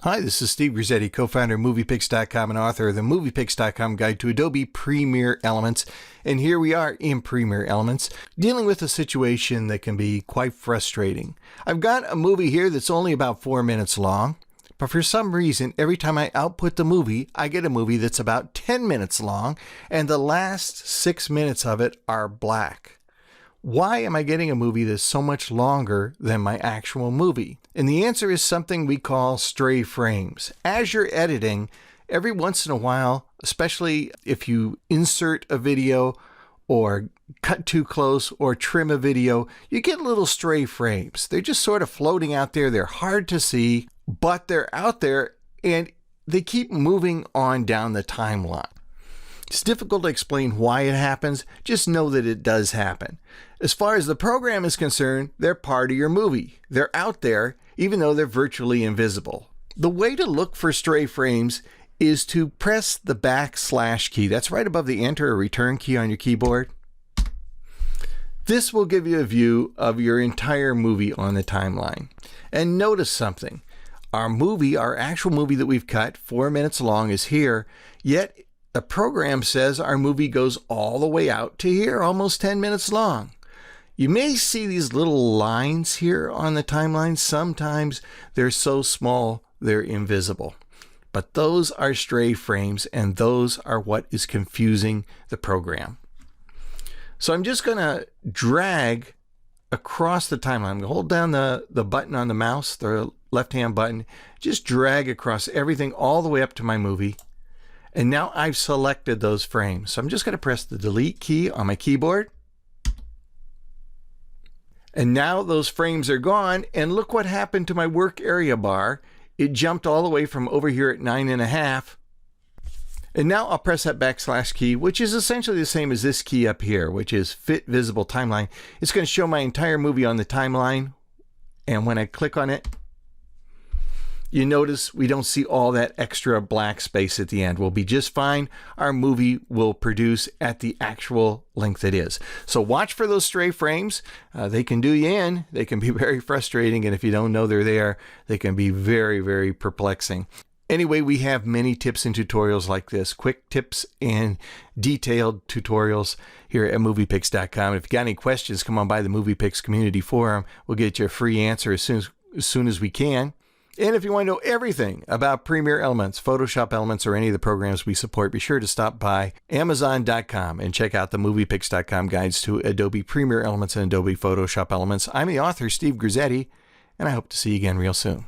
Hi, this is Steve Grizzetti, co-founder of MoviePix.com and author of the MoviePix.com Guide to Adobe Premiere Elements. And here we are in Premiere Elements, dealing with a situation that can be quite frustrating. I've got a movie here that's only about 4 minutes long, but for some reason, every time I output the movie, I get a movie that's about 10 minutes long, and the last 6 minutes of it are black. Why am I getting a movie that's so much longer than my actual movie? And the answer is something we call stray frames. As you're editing, every once in a while, especially if you insert a video or cut too close or trim a video, you get little stray frames. They're just sort of floating out there. They're hard to see, but they're out there and they keep moving on down the timeline. It's difficult to explain why it happens, just know that it does happen. As far as the program is concerned, they're part of your movie. They're out there, even though they're virtually invisible. The way to look for stray frames is to press the / key. That's right above the enter or return key on your keyboard. This will give you a view of your entire movie on the timeline. And notice something. Our actual movie that we've cut, 4 minutes long, is here, yet the program says our movie goes all the way out to here, almost 10 minutes long. You may see these little lines here on the timeline. Sometimes they're so small they're invisible. But those are stray frames, and those are what is confusing the program. So I'm just going to drag across the timeline. I'm going to hold down the button on the mouse, the left-hand button, just drag across everything all the way up to my movie. And now I've selected those frames. So I'm just going to press the delete key on my keyboard. And now those frames are gone. And look what happened to my work area bar. It jumped all the way from over here at 9.5. And now I'll press that / key, which is essentially the same as this key up here, which is Fit Visible Timeline. It's going to show my entire movie on the timeline. And when I click on it, you notice we don't see all that extra black space at the end. We'll be just fine. Our movie will produce at the actual length it is. So watch for those stray frames. They can do you in. They can be very frustrating. And if you don't know they're there, they can be very, very perplexing. Anyway, we have many tips and tutorials like this. Quick tips and detailed tutorials here at MoviePix.com. If you got any questions, come on by the MoviePix community forum. We'll get you a free answer as soon as we can. And if you want to know everything about Premiere Elements, Photoshop Elements, or any of the programs we support, be sure to stop by Amazon.com and check out the MoviePix.com guides to Adobe Premiere Elements and Adobe Photoshop Elements. I'm the author, Steve Grizzetti, and I hope to see you again real soon.